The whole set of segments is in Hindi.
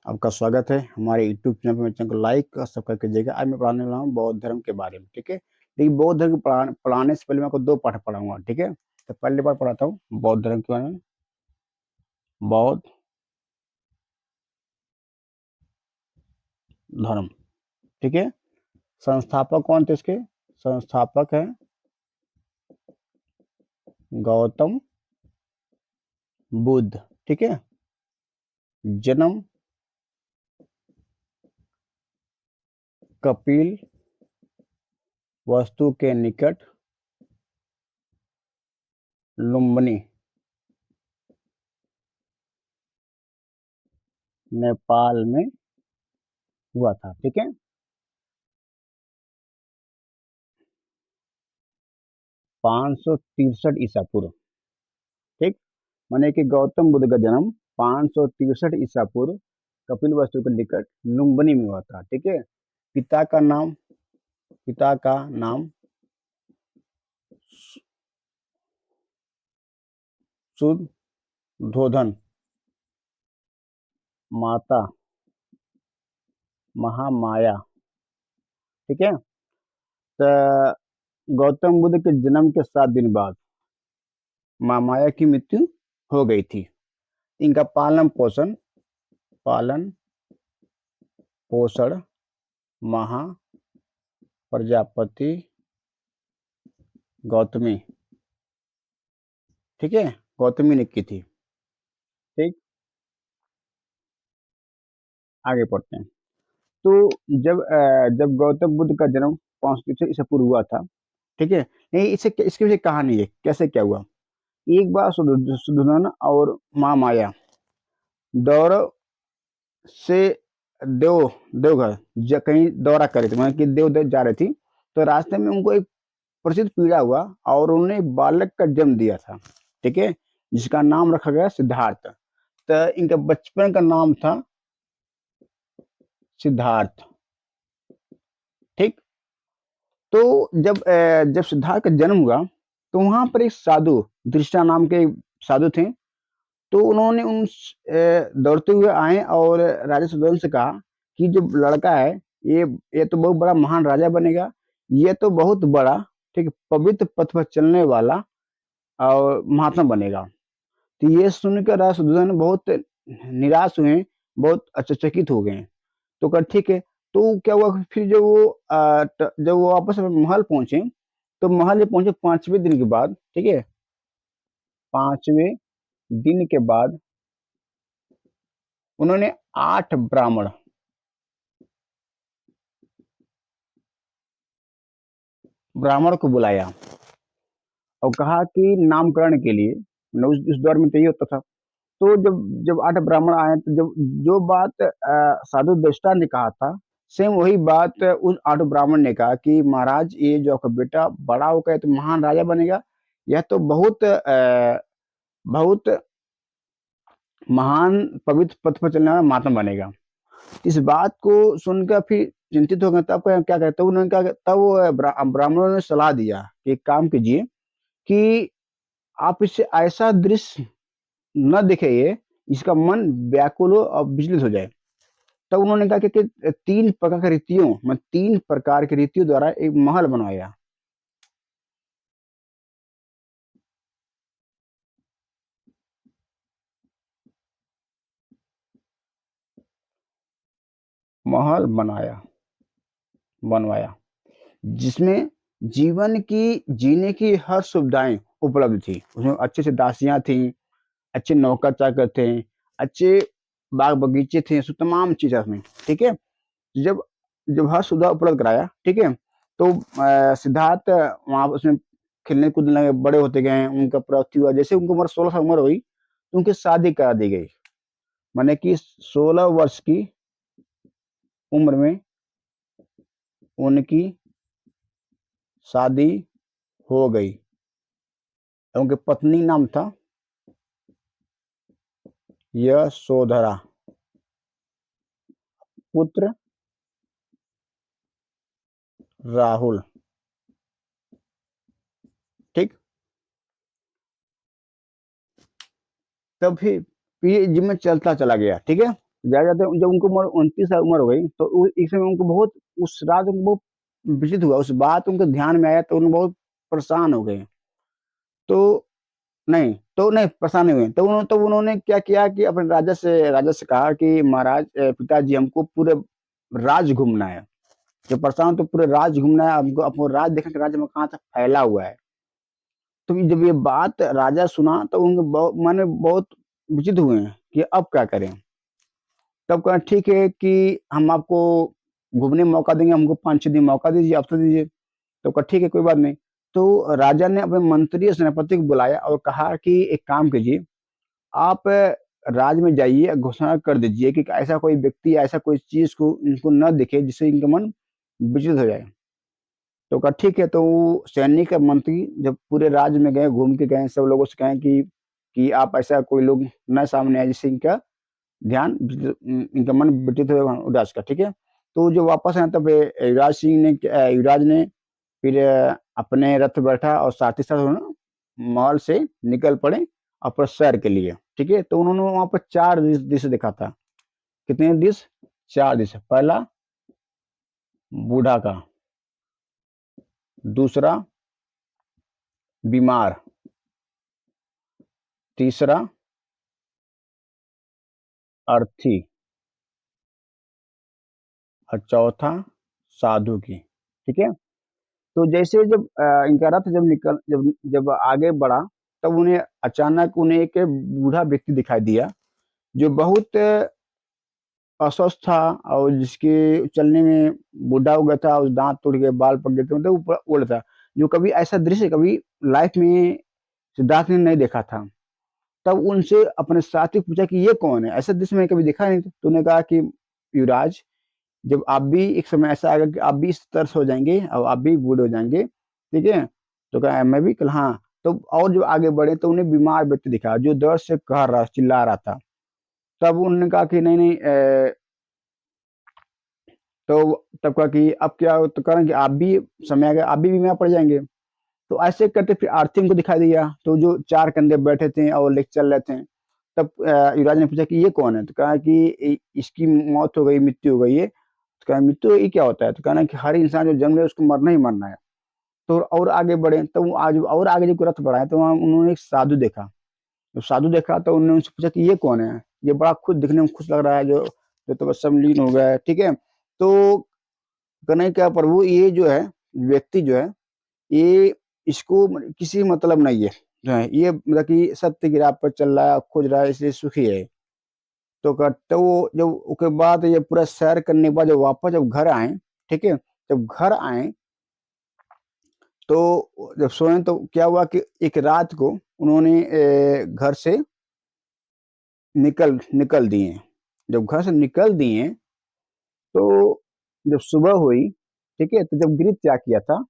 आपका स्वागत है हमारे यूट्यूब चैनल पे। मेरे चैनल को लाइक और सब्सक्राइब कीजिएगा। आज मैं पढ़ाने वाला हूँ बौद्ध धर्म के बारे में, ठीक है। लेकिन बौद्ध धर्म को पढ़ाने से पहले मैं आपको 2 पाठ पढ़ाऊँगा, ठीक है। तो पहली बार पढ़ाता हूँ बौद्ध धर्म के बारे में। बौद्ध धर्म, ठीक है। संस्थापक कौन थे इसके? संस्थापक हैं गौतम बुद्ध, ठीक है। जन्म कपिल वस्तु के निकट लुम्बिनी, नेपाल में हुआ था, ठीक है। 563 ईसा पूर्व, ठीक। माने कि गौतम बुद्ध का जन्म 563 ईसा पूर्व कपिलवस्तु के निकट लुम्बिनी में हुआ था, ठीक है। पिता का नाम पिता का नाम शुद्धोधन, माता महामाया, ठीक है। तो गौतम बुद्ध के जन्म के 7 दिन बाद महामाया की मृत्यु हो गई थी। इनका पालन पोषण महा प्रजापति गौतमी, ठीक है, गौतमी ने की थी, ठीक। आगे पढ़ते हैं। तो जब गौतम बुद्ध का जन्म 500 ईसा पूर्व हुआ था, ठीक है। नहीं, इसके पीछे कहानी है, कैसे क्या हुआ। एक बार शुद्धोधन और माँ माया दौड़ से देवघर कहीं दौरा कर रही थी, मतलब कि देव जा रही थी। तो रास्ते में उनको एक प्रसिद्ध पीड़ा हुआ और उन्होंने एक बालक का जन्म दिया था, ठीक है, जिसका नाम रखा गया सिद्धार्थ। तो इनका बचपन का नाम था सिद्धार्थ, ठीक। तो जब सिद्धार्थ का जन्म हुआ तो वहां पर एक साधु दृष्टा नाम के साधु थे। तो उन्होंने दौड़ते हुए आए और राजा सुदर्शन से कहा कि जो लड़का है ये ये तो बहुत बड़ा महान राजा बनेगा, ये तो बहुत बड़ा, ठीक, पवित्र पथ पर चलने वाला और महात्मा बनेगा। तो ये सुनकर राजा सुदर्शन बहुत निराश हुए, बहुत आश्चर्यचकित हो गए। तो कहा ठीक है। तो क्या हुआ फिर जब वो वापस अपने महल पहुंचे, तो महल में पहुंचे 5वें दिन के बाद, ठीक है। 5वें दिन के बाद उन्होंने 8 ब्राह्मण को बुलाया और कहा कि नामकरण के लिए, उस दौर में तो ये होता था। तो जब जब 8 ब्राह्मण आए तो जब जो बात साधु दृष्टा ने कहा था, सेम वही बात उस 8 ब्राह्मण ने कहा कि महाराज ये जो आपका बेटा बड़ा होकर तो महान राजा बनेगा, यह तो बहुत महान पवित्र पथ पर चलने वाला महात्मा बनेगा। इस बात को सुनकर फिर चिंतित हो गए। तब क्या कहते उन्होंने क्या तब वो ब्राह्मणों ने सलाह दिया कि एक काम कीजिए कि आप इससे ऐसा दृश्य न दिखाइए इसका मन व्याकुल हो और विचलित हो जाए। तब उन्होंने कहा कि 3 प्रकार की रीतियों द्वारा एक महल बनवाया। महल बनाया बनवाया जिसमें जीवन की जीने की हर सुविधाएं उपलब्ध थी। उसमें अच्छे से दासियां थी, अच्छे नौकर चाकर थे, अच्छे बाग बगीचे थे, सो तमाम चीज़ है उसमें, ठीक है। जब जब हर सुविधा उपलब्ध कराया, ठीक है। तो सिद्धार्थ वहाँ उसमें खेलने कूदने लगे, बड़े होते गए, उनका प्राप्ति हुआ। जैसे उनको उम्र 16 साल उम्र हुई तो उनकी शादी करा दी गई। माने कि 16 वर्ष की उम्र में उनकी शादी हो गई। उनकी पत्नी नाम था यशोधरा, पुत्र राहुल, ठीक। तब फिर ये जिम्मे चलता चला गया, ठीक है। जाते-जाते जब उनको उम्र 29 साल उम्र हो गई, तो इस समय उनको बहुत उस रात उनको बहुत विचलित हुआ, उस बात उनके ध्यान में आया तो उन्हें बहुत परेशान हो गए। तो नहीं परेशान नहीं हुए। तब उन्होंने क्या किया कि अपने राजा से कहा कि महाराज पिताजी हमको पूरे राज घूमना है। जब परेशान तो पूरे राज घूमना है, हमको राज देखना कि राज्य में कहाँ तक फैला हुआ है। तो जब ये बात राजा सुना तो उनके माने बहुत विचित्र हुए हैं कि अब क्या करें? तब कहा ठीक है कि हम आपको घूमने में मौका देंगे, हमको 5-6 दिन मौका दीजिए, अवसर दीजिए। तो कहा ठीक है कोई बात नहीं। तो राजा ने अपने मंत्री और सेनापति को बुलाया और कहा कि एक काम कीजिए, आप राज में जाइए, घोषणा कर दीजिए कि ऐसा कोई व्यक्ति, ऐसा कोई चीज़ को इनको ना दिखे जिससे इनका मन विचलित हो जाए। तो कहा ठीक है, तो वो सैनिक और मंत्री जब पूरे राज्य में गए, घूम के गए, सब लोगों से कहें कि आप ऐसा कोई लोग ना सामने आए जिससे इनका इनका मन विचलित हो उदास का, ठीक है? तो जो वापस आए तब युवराज ने फिर अपने रथ पे बैठा और साथ ही साथ उन्होंने महल से निकल पड़े अपने शहर के लिए, ठीक है? तो उन्होंने वहाँ पर 4 दृश्य देखा था। कितने दृश्य? 4 दृश्य। पहला बूढ़ा का, दूसरा बीमार, तीसरा अर्थी और चौथा साधु की, ठीक है? तो जैसे जब इनका रथ जब आगे बढ़ा, तब उन्हें अचानक उन्हें एक बूढ़ा व्यक्ति दिखाई दिया, जो बहुत अस्वस्थ था और जिसके चलने में बूढ़ा हो गया था, और दाँत टूट गए, बाल पक गए थे, मतलब ऊपर ओल्ड था। जो कभी ऐसा दृश्य कभी लाइफ़ में सिद्धार्थ ने नहीं देखा था। तब उनसे अपने साथी को पूछा कि ये कौन है? ऐसा दृश्य मैंने कभी देखा नहीं था। तो उन्होंने कहा कि युवराज, जब आप भी एक समय ऐसा आएगा कि आप भी इस तरह से हो जाएँगे और आप भी बूढ़े हो जाएँगे, ठीक है? तो कहा मैं भी? कहा हाँ। तो और जो आगे बढ़े तो उन्हें बीमार व्यक्ति दिखा जो दर्द से कह रहा चिल्ला रहा था। तब उन्होंने कहा कि नहीं तो तब कहा कि अब क्या हो? तो कह रहे हैं कि आप भी समय आ गया, आप भी बीमार पड़ जाएँगे। तो ऐसे करते फिर आरती उनको दिखाई दिया, तो जो 4 कंधे बैठे थे और लेके चल रहे थे। तब युवराज ने पूछा कि ये कौन है? तो कहा कि इसकी मौत हो गई, मृत्यु हो गई है। तो कहा मृत्यु ये क्या होता है? तो कहा कि हर इंसान जो जन्म ले उसको मरना ही मरना है। तो और आगे बढ़े, तो वो आज और आगे जब रथ बढ़ाए तो वहाँ उन्होंने एक साधु देखा। जब साधु देखा तो उन्होंने उनसे पूछा कि ये कौन है? ये बड़ा खुश दिखने में खुश लग रहा है, जो तबस्सुम लीन हो गया है, ठीक है? तो कहने क्या प्रभु, ये जो है व्यक्ति जो है, ये इसको किसी मतलब नहीं है, जो है ये मतलब कि सत्य की राह पर चल रहा है, खोज रहा है, इसलिए सुखी है। तो वो जब उसके बाद ये पूरा सैर करने के बाद जब वापस जब घर आए, ठीक है? जब घर आए तो जब सोए तो क्या हुआ कि एक रात को उन्होंने घर से निकल निकल दिए। जब घर से निकल दिए तो जब सुबह हुई, ठीक है? तो जब गृह त्याग किया था,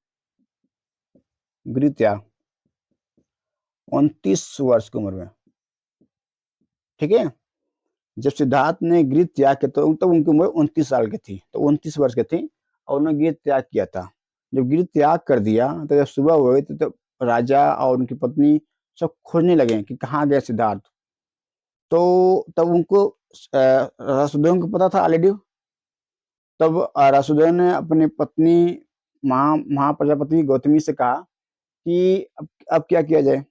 गृह त्याग 29 वर्ष की उम्र में, ठीक है? जब सिद्धार्थ ने गृह त्याग किया तो तब उनकी उम्र 29 साल की थी, तो 29 वर्ष के थे और उन्होंने गृह त्याग किया था। जब गृह त्याग कर दिया तो जब सुबह हो गई तो तब राजा और उनकी पत्नी सब खोजने लगे कि कहाँ गए सिद्धार्थ? तो तब उनको रासुदेव को पता था ऑलरेडी। तब रासुदेव ने अपनी पत्नी महाप्रजापति गौतमी से कहा कि अब क्या किया जाए?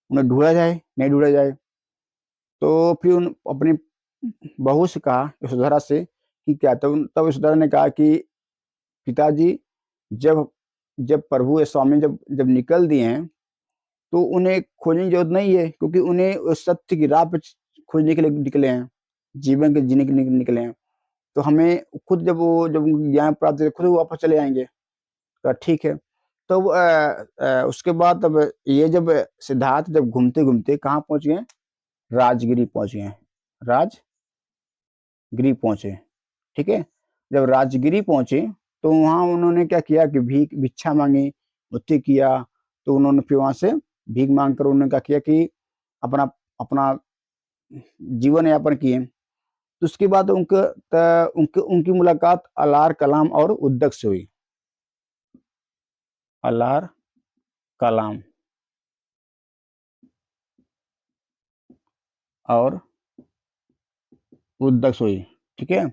उन्हें ढूँढा जाए, नहीं ढूँढा जाए? तो फिर उन अपनी बहू से कहा यशोधरा से कि क्या? तब यशोधरा ने कहा कि पिताजी, जब जब प्रभु या स्वामी जब जब निकल दिए हैं, तो उन्हें खोजने की ज़रूरत नहीं है, क्योंकि उन्हें उस सत्य की राह पे खोजने के लिए निकले हैं, जीवन के जीने के लिए निकले हैं। तो हमें खुद जब उनको ज्ञान प्राप्त हो खुद वो वापस चले आएँगे। कहा ठीक है। तो उसके बाद तब ये जब सिद्धार्थ जब घूमते-घूमते कहाँ पहुँच गए? राजगिरी पहुँच गए। राजगिरी पहुँचे। ठीक है? जब राजगिरी पहुँचे, तो वहाँ उन्होंने क्या किया कि भिक्षा माँगी, नृत्य किया, तो उन्होंने फिर वहाँ से भीख माँग कर उन्होंने क्या किया कि अपना अपना जीवन यापन किए। तो उसके बाद उनकी मुलाकात अलार कलाम और उद्दक से हुई। अलार कलाम और उद्दक सोई, ठीक है।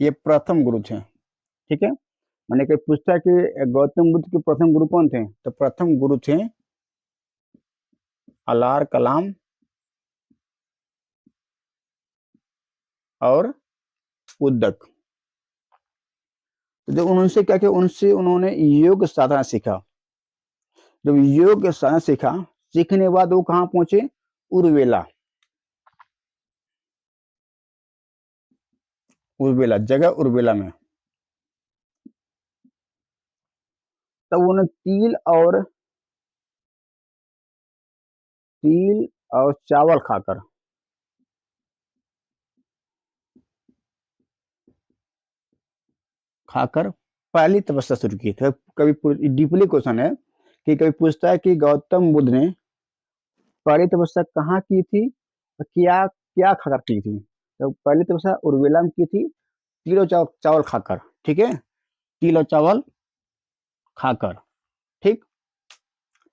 ये प्रथम गुरु थे, ठीक है। मैंने कोई पूछता कि गौतम बुद्ध के प्रथम गुरु कौन थे, तो प्रथम गुरु थे अलार कलाम और उद्दक। तो जब उनसे क्या किया, उनसे उन्होंने योग साधना सीखा। जब योग साधना सीखा, सीखने के बाद वो कहाँ पहुंचे, उर्वेला। उर्वेला जगह, उर्वेला में। तब उन्होंने तिल और चावल खाकर पहली तपस्या शुरू की। तो कभी डीपली क्वेश्चन है कि कभी पूछता है कि गौतम बुद्ध ने पहली तपस्या कहाँ की थी और क्या क्या खाकर की थी। तो पहली तपस्या उर्वेला में की थी, तिल और चावल खाकर, ठीक है। तिल और चावल खाकर, ठीक।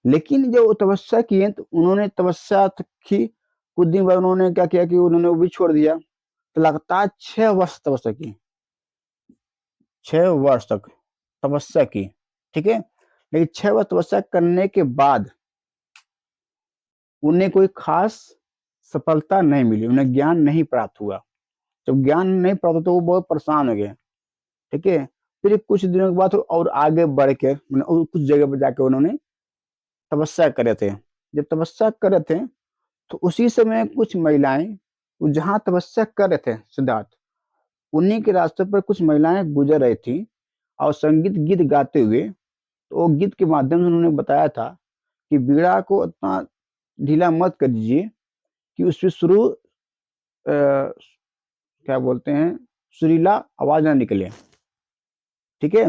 लेकिन जो तपस्या की है, तो उन्होंने तपस्या की, कुछ दिन बाद उन्होंने क्या किया कि उन्होंने वो भी छोड़ दिया। तो लगातार 6 वर्ष तपस्या की, 6 वर्ष तक तपस्या की, ठीक है। लेकिन 6 वर्ष तपस्या करने के बाद उन्हें कोई खास सफलता नहीं मिली, उन्हें ज्ञान नहीं प्राप्त हुआ। जब ज्ञान नहीं प्राप्त हुआ तो वो बहुत परेशान हो गए, ठीक है। फिर कुछ दिनों के बाद और आगे बढ़ के कुछ जगह पर जाके उन्होंने तपस्या करे थे। जब तपस्या करे थे, तो उसी समय कुछ महिलाएं, जहां तपस्या कर रहे थे सिद्धार्थ, उन्हीं के रास्ते पर कुछ महिलाएं गुजर रही थी और संगीत गीत गाते हुए। तो वो गीत के माध्यम से उन्होंने बताया था कि बीड़ा को इतना ढीला मत कर दीजिए कि उससे क्या बोलते हैं, सुरीला आवाज ना निकले, ठीक है।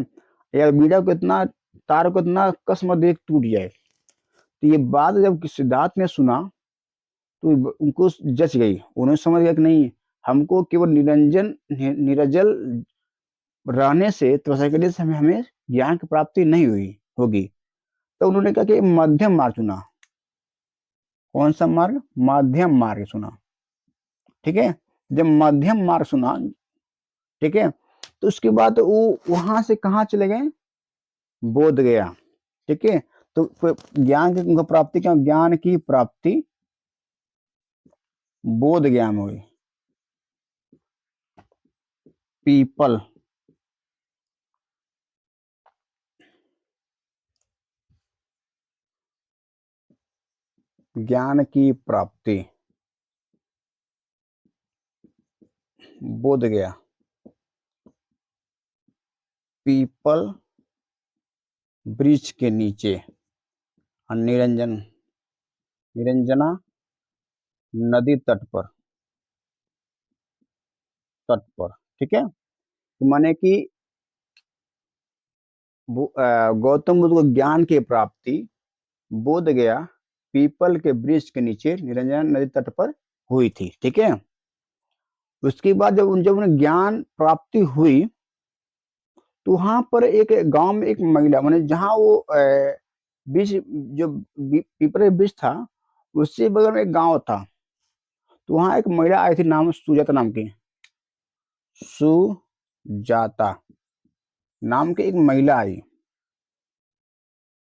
या बीड़ा को इतना, तार को इतना कस मत दे टूट जाए। तो ये बात जब सिद्धार्थ ने सुना, तो उनको जच गई। उन्होंने समझ गया कि नहीं, हमको केवल निरजल रहने से, तपस्या करने से हमें हमें ज्ञान की प्राप्ति नहीं हुई होगी। तो उन्होंने कहा कि मध्यम मार्ग चुना। कौन सा मार्ग, मध्यम मार्ग चुना, ठीक है। जब मध्यम मार्ग सुना, ठीक है, तो उसके बाद वो वहां से कहाँ चले गए, बोध गया, ठीक है। तो ज्ञान की उनका प्राप्ति क्या, ज्ञान की प्राप्ति बोध गया में हुई। पीपल, ज्ञान की प्राप्ति बोध गया, पीपल वृक्ष के नीचे, और निरंजना नदी तट पर, ठीक है। तो माने कि गौतम बुद्ध को ज्ञान की प्राप्ति बोध गया पीपल के वृक्ष के नीचे निरंजना नदी तट पर हुई थी, ठीक है। उसके बाद जब उन्हें ज्ञान प्राप्ति हुई, तो वहां पर एक गांव में एक महिला, माने जहां वो बीज, जो पीपल का बीज था, उससे बगल में एक गांव था। तो वहां एक महिला आई थी, नाम सुजाता नाम की, सुजाता नाम की एक महिला आई।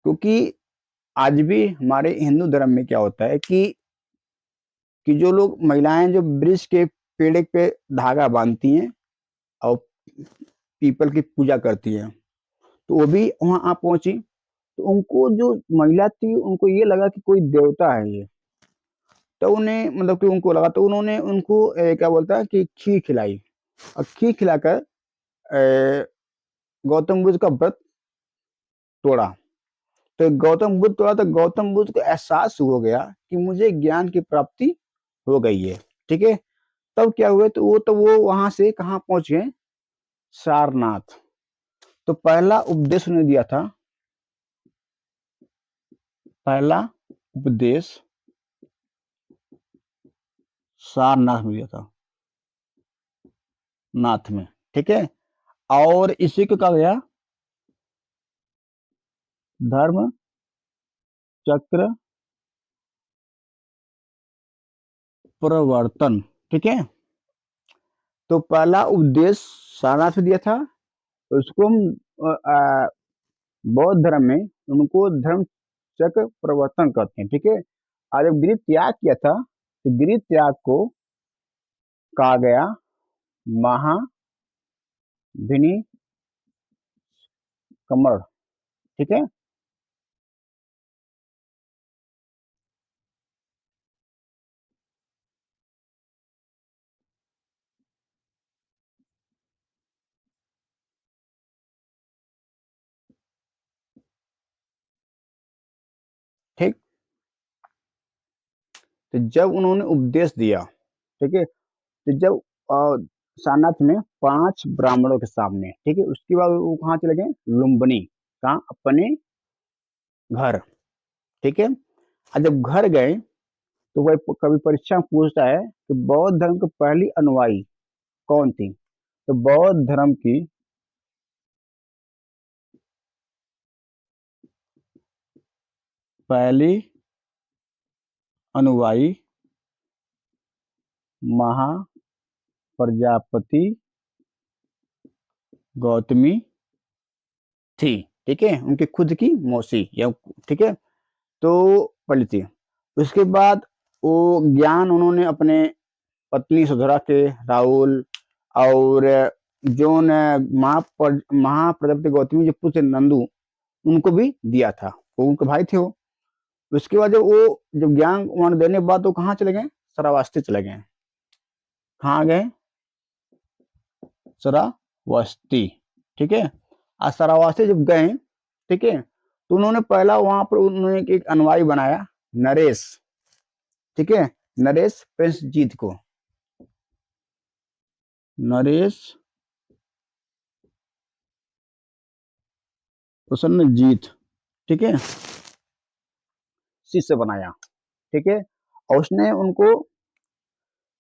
क्योंकि आज भी हमारे हिंदू धर्म में क्या होता है कि जो लोग महिलाएं जो वृक्ष के पेड़ पे धागा बांधती हैं और पीपल की पूजा करती हैं, तो वो भी वहां आ पहुंची। तो उनको जो महिला थी, उनको ये लगा कि कोई देवता है ये। तो उन्हें मतलब कि उनको लगा, तो उन्होंने उनको क्या बोलता है कि खीर खिलाई। और खीर खिलाकर गौतम बुद्ध का व्रत तोड़ा। तो गौतम बुद्ध तोड़ा, तो गौतम बुद्ध को एहसास हो गया कि मुझे ज्ञान की प्राप्ति हो गई है, ठीक है। तब क्या हुआ, तो वो वहां से कहाँ पहुंच गए, सारनाथ। तो पहला उपदेश उन्हें दिया था, पहला उपदेश सारनाथ में दिया था, नाथ में, ठीक है। और इसी को कहा गया धर्म चक्र प्रवर्तन, ठीक है। तो पहला उपदेश सारनाथ में दिया था, उसको हम बौद्ध धर्म में उनको धर्म चक्र प्रवर्तन कहते हैं, ठीक है। और जब गृह त्याग किया था, तो गृह त्याग को कहा गया महाभिनिकमण, ठीक है। ठीक। तो जब उन्होंने उपदेश दिया, ठीक है, तो जब सारनाथ में 5 ब्राह्मणों के सामने, ठीक है, उसके बाद वो कहाँ चले गए? लुम्बिनी, कहाँ? अपने घर, ठीक है। और जब घर गए, तो वह कभी परीक्षा में पूछता है कि बौद्ध धर्म की पहली अनुयायी कौन थी? तो बौद्ध धर्म की पहली अनुयायी महाप्रजापति गौतमी थी, ठीक है, उनकी खुद की मौसी, या ठीक है, तो पहली थी। उसके बाद वो ज्ञान उन्होंने अपने पत्नी सुधरा के, राहुल, और जो महाप्रजापति गौतमी जो पुत्र नंदू, उनको भी दिया था, वो उनके भाई थे वो। उसके बाद जब ज्ञान उन्होंने देने के बाद वो कहाँ चले गए? श्रावस्ती चले गए। कहाँ गए? श्रावस्ती, ठीक है। और श्रावस्ती जब गए, ठीक है, तो उन्होंने पहला वहां पर उन्होंने एक अनुयायी बनाया, नरेश, ठीक है, नरेश प्रसेनजीत को, नरेश प्रसेनजीत, ठीक है, शिष्य बनाया, ठीक है। और उसने उनको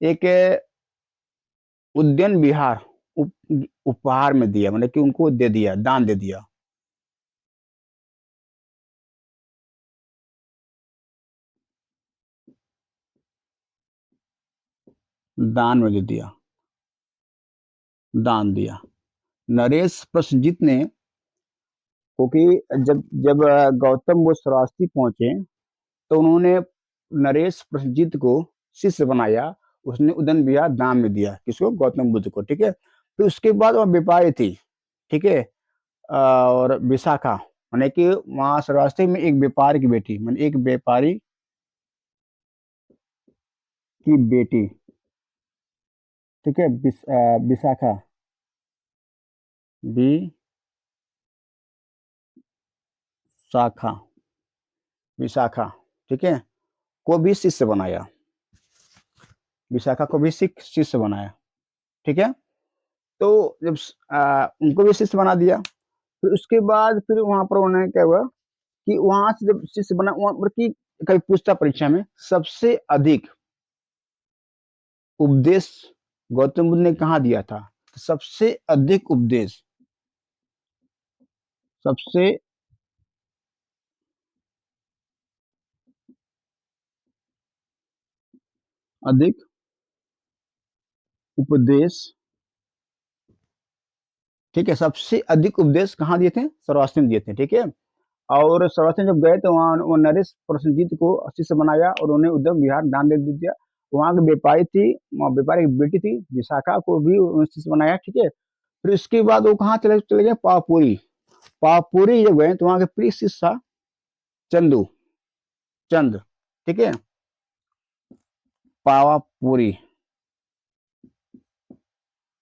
एक उद्यान विहार उपहार में दिया, मतलब कि उनको दे दिया, दान दे दिया। दान में दे दिया, दान दिया। नरेश प्रसेनजीत ने, क्योंकि जब जब गौतम बुद्ध श्रावस्ती पहुंचे, तो उन्होंने नरेश प्रसेनजीत को शिष्य बनाया। उसने उदयन विहार दान में दिया, किसको? गौतम बुद्ध को, ठीक है। फिर उसके बाद वह व्यापारी थी, ठीक है, और विशाखा, माने कि वहां श्रावस्ती में एक व्यापारी की बेटी, माने एक व्यापारी की बेटी, ठीक है, विशाखा, विशाखा, विशाखा, ठीक है, को भी शिष्य बनाया, विशाखा को भी शिष्य बनाया, ठीक है। तो जब उनको भी शिष्य बना दिया, फिर उसके बाद फिर वहां पर उन्होंने क्या हुआ कि वहां से जब शिष्य बना, वहां पर की कभी पूछता परीक्षा में, सबसे अधिक उपदेश गौतम बुद्ध ने कहाँ दिया था? तो सबसे अधिक उपदेश, सबसे अधिक उपदेश, ठीक है, सबसे अधिक उपदेश कहाँ दिए थे? सर्वाश्रम में दिए थे, ठीक है। और सर्वाश्रम जब गए, तो वहां वो नरेश प्रसेनजीत को शिष्य बनाया, और उन्हें उद्यम विहार दान दे दिया। वहां की व्यापारी थी, व्यापारी की बेटी थी विशाखा, को भी शिष्य बनाया, ठीक है। फिर इसके बाद वो कहाँ चले चले गए? पावपुरी। पावपुरी जब गए, तो वहां के प्रिय शिष्य था चंदू, चंद, ठीक है, पावापुरी।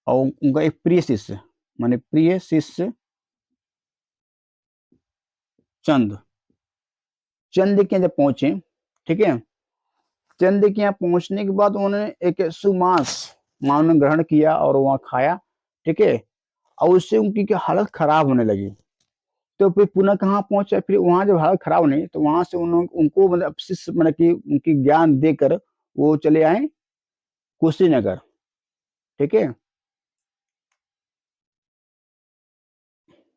और उनका एक प्रिय शिष्य, माने प्रिय शिष्य चंद, चंद के यहाँ जब पहुंचे, ठीक है, चंद के यहाँ पहुंचने के बाद उन्होंने एक सुमांस मांस ग्रहण किया और वहां खाया, ठीक है। और उससे उनकी क्या हालत खराब होने लगी। तो फिर पुनः कहाँ पहुंचे? फिर वहां जब हालत खराब नहीं, तो वहां से उनको मतलब शिष्य, मतलब कि उनकी ज्ञान देकर वो चले आए कुशीनगर, ठीक है।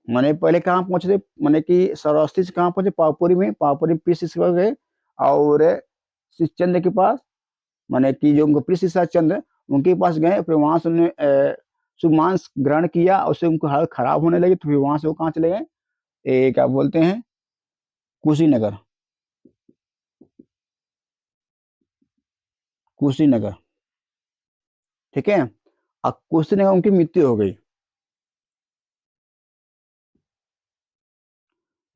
मैंने पहले कहाँ पहुंचे थे? मैंने कि सरस्वती से कहाँ पहुंचे? पावपुरी में, पावपुरी में पीस गए, और शिष्यचंद के पास, माने कि जो उनको प्रिय शिष्य चंद, उनके पास गए, फिर वहाँ से उन्होंने शुभ मांस ग्रहण किया, उससे उनको हालत खराब होने लगी, तो फिर वहाँ से वो कहाँ चले गए, क्या बोलते हैं, कुशीनगर। कुशीनगर, ठीक है? कुशीनगर उनकी मृत्यु हो गई।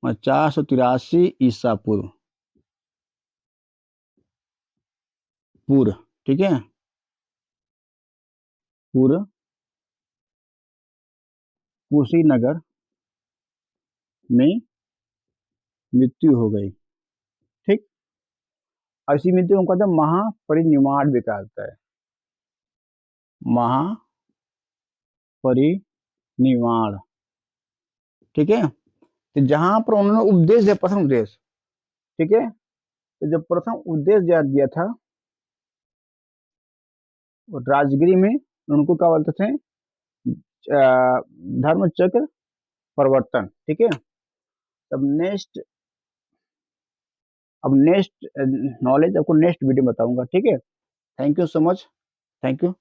483 ईसा पूर्व, पूर्व, ठीक है? पूर्व, कुशीनगर में मृत्यु हो गई, ठीक? ऐसी मृत्यु को कहते हैं महापरिनिर्वाण भी कहता है, महापरिनिर्वाण, ठीक है? तो जहां पर उन्होंने उपदेश दिया, प्रथम उपदेश, ठीक है? तो जब प्रथम उपदेश दिया था, राजगिरी में, उनको क्या बोलते थे, धर्म चक्र प्रवर्तन, ठीक है? तब नेक्स्ट, अब नेक्स्ट नॉलेज आपको नेक्स्ट वीडियो में बताऊंगा, ठीक है? Thank you so much, thank you.